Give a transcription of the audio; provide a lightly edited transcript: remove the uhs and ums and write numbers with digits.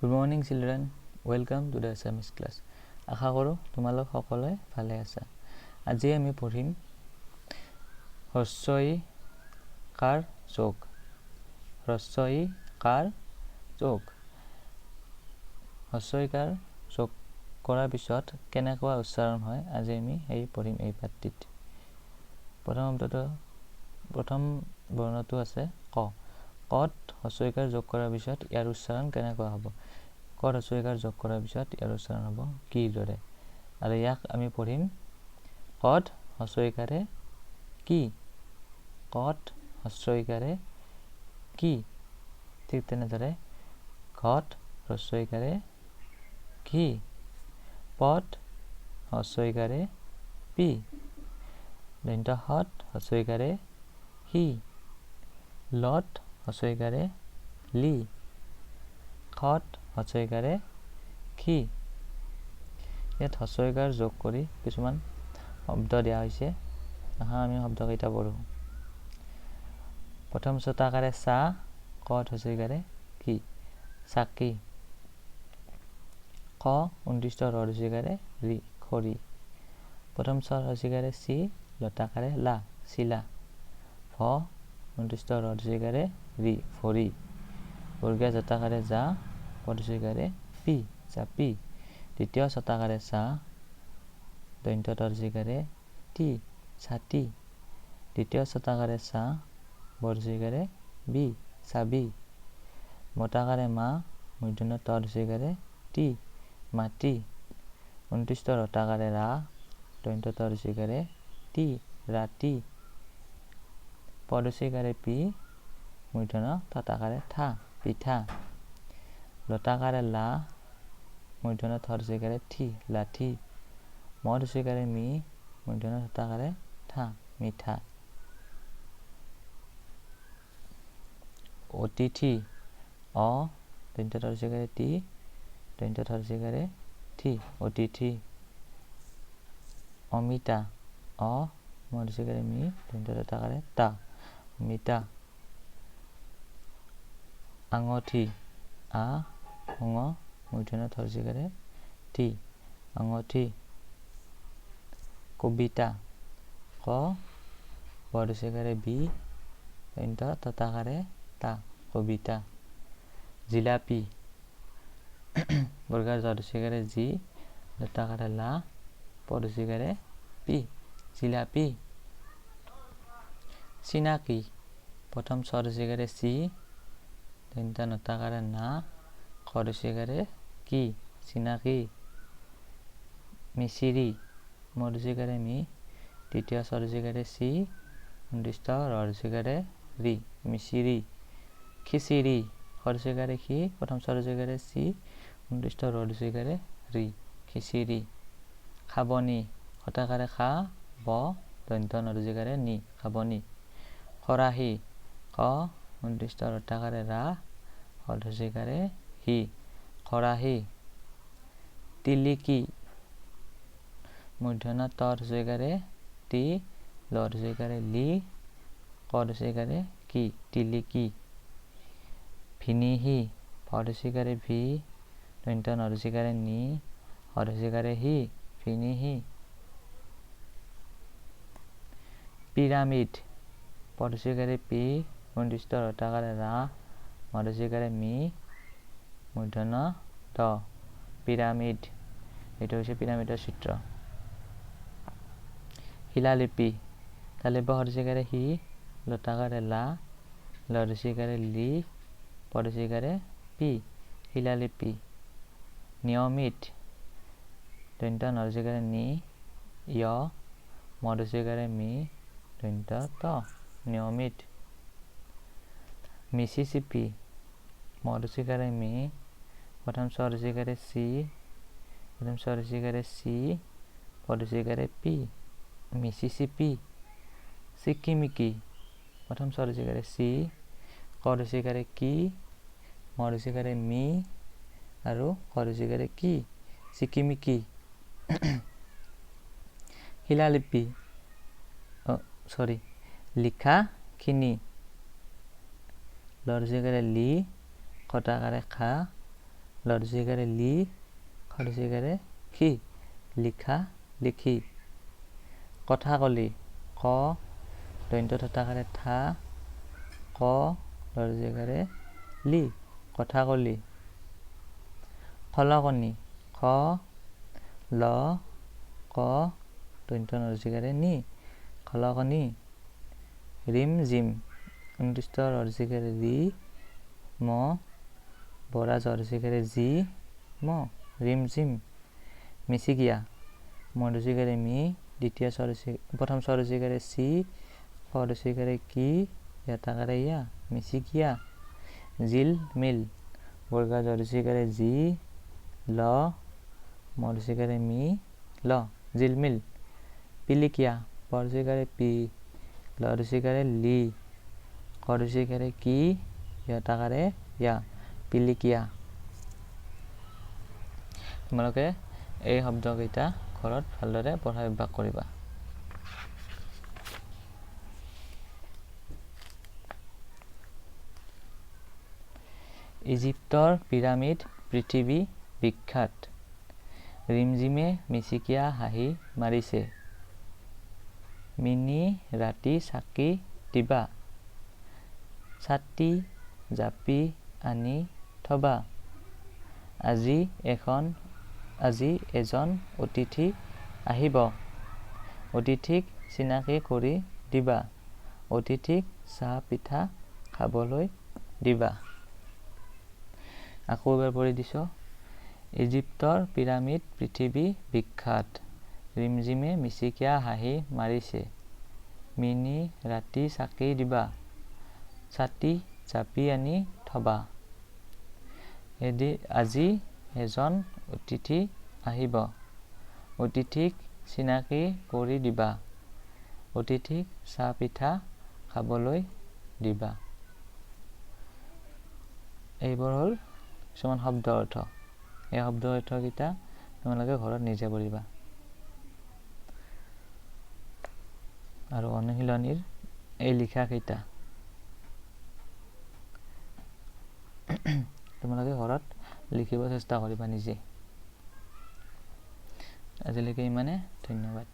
Good morning children, welcome to the SMS class. আশা কৰোঁ তোমালোক সকলোৱে ভালে আছা। আজি আমি পঢ়িম হ্ৰস্ব ই কাৰ যোগ। হ্ৰস্ব ই কাৰ যোগ। হ্ৰস্ব ই কাৰ যোগ কৰাৰ পিছত কেনেকুৱা উচ্চাৰণ হয় আজি আমি এই পঢ়িম এই পাঠটিত। প্ৰথম বৰ্ণটো আছে ক। কত হ্ৰস্ব ই কাৰ যোগ কৰাৰ পিছত ইয়াৰ উচ্চাৰণ কেনেকুৱা হ'ব। কত হ্ৰস্ব ই কাৰ যোগ কৰাৰ পিছত ইয়াৰ উচ্চাৰণ হ'ব কিৰ দৰে। আৰু ইয়াক আমি পঢ়িম কত হ্ৰস্ব ই কাৰে কি। কত হ্ৰস্ব ই কাৰে কি। ঠিক তেনেদৰে ঘট হ্ৰস্ব ই কাৰে কি। পট হ্ৰস্ব ই কাৰে পি। দন্ত্য হত হ্ৰস্ব ই কাৰে হি। লত হ্ৰস্ব ই কাৰে লি। খত হ্ৰস্ব ই কাৰে খি। ইয়াত হ্ৰস্ব ই কাৰ যোগ কৰি কিছুমান শব্দ দিয়া হৈছে। আমি শব্দকেইটা পঢ়ো। প্ৰথম ছটাকাৰে চা। কত হ্ৰস্ব ই কাৰে কি চাকি। ক উন্দিষ্ট হ্ৰস্ব ই কাৰে ৰি খৰি। প্ৰথম ছ হ্ৰস্ব ই কাৰে চি। লতাকাৰে লা চিলা। ভ উন্দিষ্ট হ্ৰস্ব ই কাৰে ৰি ভৰি। বৰ্গীয় জতাকাৰে যা। পদ হ্ৰস্ব ই কাৰে পি জাপি। দ্বিতীয় ছটাকাৰে চা। দন্ত্য ত হ্ৰস্ব ই কাৰে টি ছাতি। দ্বিতীয় ছটাকাৰে চা। বৰ হ্ৰস্ব ই কাৰে বি চাবি। মতাকাৰে মা। মূৰ্ধন্য ত হ্ৰস্ব ই কাৰে টি মাটি। উন্দিষ্ট ৰতাকাৰে ৰা। দন্ত্য ত হ্ৰস্ব ই কাৰে টি ৰাতি। পদ হ্ৰস্ব ই কাৰে পি। মূৰ্ধন্য ততাকাৰে থা পিঠা। লতাকাৰে লা। মূৰ্ধন্য থ হ্ৰস্ব ই কাৰে থি লাঠি। ম হ্ৰস্ব ই কাৰে মি। মূৰ্ধন্য ততাকাৰে থা মিঠা। অতিথি অ দন্ত্য ত হ্ৰস্ব ই কাৰে তি। দন্ত্য থ হ্ৰস্ব ই কাৰে থি অতিথি। অমিতা অ ম হ্ৰস্ব ই কাৰে মি। দন্ত্য ততাকাৰে তা অমিতা। আঙঠি আ অঙ মূৰ্ধন্য থ হ্ৰস্ব ই কাৰে তি আঙঠি। কবিতা ক ব হ্ৰস্ব ই কাৰে বি। দন্ত্য ততাকাৰে তা কবিতা। জিলাপি বৰ্গাৰ জ হ্ৰস্ব ই কাৰে জি। লতাকাৰে লা। পদ হ্ৰস্ব ই কাৰে পি জিলাপি। চিনাকি প্ৰথম ছ হ্ৰস্ব ই কাৰে চি। দন্ত্য নতাকাৰে না। খ হ্ৰস্ব ই কাৰে কি চিনাকি। মিচিৰি ম হ্ৰস্ব ই কাৰে মি। দ্বিতীয় ছ হ্ৰস্ব ই কাৰে চি। উন্দিষ্ট ৰ হ্ৰস্ব ই কাৰে ৰি মিচিৰি। খিচিৰি খ হ্ৰস্ব ই কাৰে খি। প্ৰথম ছ হ্ৰস্ব ই কাৰে চি। উন্দিষ্ট ৰ হ্ৰস্ব ই কাৰে ৰি খিচিৰি। খাবনি খটাকাৰে খা। ব দন্ত্য ন হ্ৰস্ব ই কাৰে নি খাবনি। খৰাহি ক উন্দিষ্ট ৰতাকাৰে ৰা। হ হ্ৰস্ব ই কাৰে হি খৰাহি। তিলিকি মূৰ্ধন্য ত হ্ৰস্ব ই কাৰে তি। ল হ্ৰস্ব ই কাৰে লি। ক হ্ৰস্ব ই কাৰে কি তিলিকি। ভিনিহি ভ হ্ৰস্ব ই কাৰে ভি। দন্ত্য ন হ্ৰস্ব ই কাৰে নি। হ হ্ৰস্ব ই কাৰে হি ভিনিহি। পিৰামিড প হ্ৰস্ব ই কাৰে পি। উন্দিষ্ট ৰতাকাৰে ৰা। ম হ্ৰস্ব ই কাৰে মি। মূৰ্ধন্য দ পিৰামিড। এইটো হৈছে পিৰামিডৰ চিত্ৰ। শিলালিপি তালিব হ্ৰস্ব ই কাৰে হি। লতাকাৰে লা। ল হ্ৰস্ব ই কাৰে লি। প হ্ৰস্ব ই কাৰে পি শিলালিপি। নিয়মিত দন্ত্য ন হ্ৰস্ব ই কাৰে নি। য় ম হ্ৰস্ব ই কাৰে মি। দন্ত্য ত নিয়মিত। মিচিচিপি ম হ্ৰস্ব ই কাৰে মি। প্ৰথম ছ হ্ৰস্ব ই কাৰে চি। প্ৰথম ছ হ্ৰস্ব ই কাৰে চি। প হ্ৰস্ব ই কাৰে পি মিচিচিপি। চিকিমিকি প্ৰথম ছ হ্ৰস্ব ই কাৰে চি। ক হ্ৰস্ব ই কাৰে কি। ম হ্ৰস্ব ই কাৰে মি। আৰু ক হ্ৰস্ব ই কাৰে কি চিকিমিকি। শিলালিপি লিখা খিনি ল হ্ৰস্ব ই কাৰে লি। খটাকাৰে খা। লৰচিকাৰে লি খৰচিকাৰে খি লিখা লিখি কথা কলি ক দৈন্ত থকাৰে থা ক লৰচিকাৰে লি কথা কলি খলকনি খ ল ক দৈন্ত নৰচিকাৰে নি খলকনি ৰিম জিম অন্ত্যস্ত ৰৰচিকাৰে ৰি ম বৰা জৰচিকাৰে জি ম ৰিম জিম মিচিকিয়া মৰচিকাৰে মি দ্বিতীয় প্ৰথম স্বৰচিকাৰে চি ফৰচিকাৰে কি ইয়াতাকাৰে ইয়া মিচিকিয়া জিল মিল বৰ্গা জৰচিকাৰে জি ল মৰচিকাৰে মি ল জিল মিল পিলিকিয়া পৰচিকাৰে পি লৰচিকাৰে লি খৰচিকাৰে কি ইয়াতাকাৰে ইয়া পিলিকিয়া। তোমালোকে এই শব্দকেইটা ঘৰত ভালদৰে পঢ়া অভ্যাস কৰিবা। ইজিপ্তৰ পিৰামিড পৃথিৱী বিখ্যাত ৰিমজিমে মিচিকিয়া হাঁহি মাৰিছে মিনি ৰাতি চাকি দিবা ছাতি জাপি আনি থবা আজি এজন অতিথি আহিব অতিথিক চিনাকি কৰি দিবা অতিথিক চাহ পিঠা খাবলৈ দিবা। আকৌ এবাৰ পঢ়ি দিছো। ইজিপ্তৰ পিৰামিড পৃথিৱী বিখ্যাত ৰিমজিমে মিচিকিয়া হাঁহি মাৰিছে মিনি ৰাতি চাকি দিবা ছাতি জাপি আনি থবা আজি এজন অতিথি আহিব অতিথিক চিনাকি কৰি দিবা অতিথিক চাহ পিঠা খাবলৈ দিবা। এইবোৰ হ'ল কিছুমান শব্দ অৰ্থ। এই শব্দ অৰ্থকেইটা তোমালোকে ঘৰত নিজে পঢ়িবা আৰু অনুশীলনীৰ এই লিখাকেইটা তোমালোকে ঘৰত লিখিব চেষ্টা কৰিবা নিজে। আজিলৈকে ইমানে, ধন্যবাদ।